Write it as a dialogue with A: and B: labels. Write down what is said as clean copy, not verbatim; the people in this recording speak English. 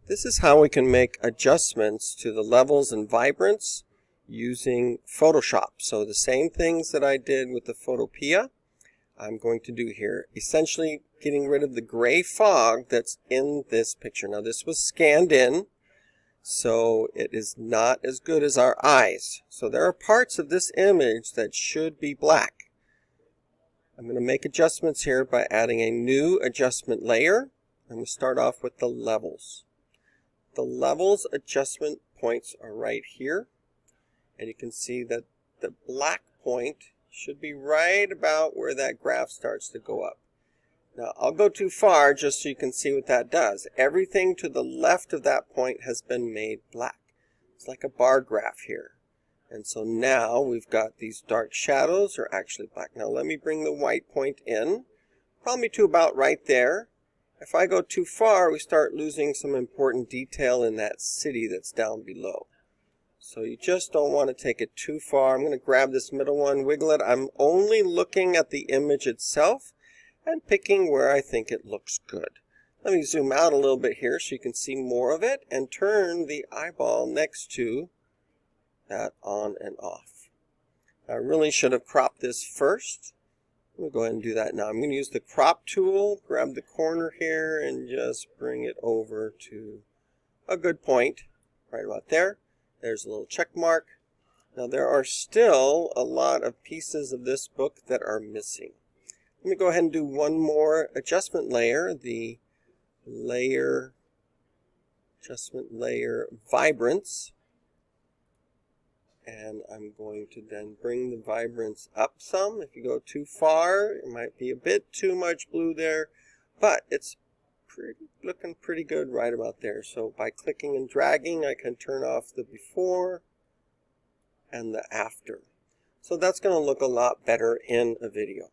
A: This is how we can make adjustments to the levels in Vibrance using Photoshop. So the same things that I did with the Photopea, I'm going to do here. Essentially getting rid of the gray fog that's in this picture. Now this was scanned in, so it is not as good as our eyes. So there are parts of this image that should be black. I'm going to make adjustments here by adding a new adjustment layer. I'm going to start off with the levels. The levels adjustment points are right here, and you can see that the black point should be right about where that graph starts to go up. Now I'll go too far just so you can see what that does. Everything to the left of that point has been made black. It's like a bar graph here. And so now we've got these dark shadows are actually black. Now let me bring the white point in, probably to about right there. If I go too far, we start losing some important detail in that city that's down below. So you just don't want to take it too far. I'm going to grab this middle one, wiggle it. I'm only looking at the image itself and picking where I think it looks good. Let me zoom out a little bit here so you can see more of it and turn the eyeball next to that on and off. I really should have cropped this first. We'll go ahead and do that now. I'm going to use the crop tool, grab the corner here, and just bring it over to a good point right about there. There's a little check mark. Now there are still a lot of pieces of this book that are missing. Let me go ahead and do one more adjustment layer, the adjustment layer Vibrance. And I'm going to then bring the Vibrance up some. If you go too far, it might be a bit too much blue there, but it's looking pretty good right about there. So by clicking and dragging, I can turn off the before and the after. So that's going to look a lot better in a video.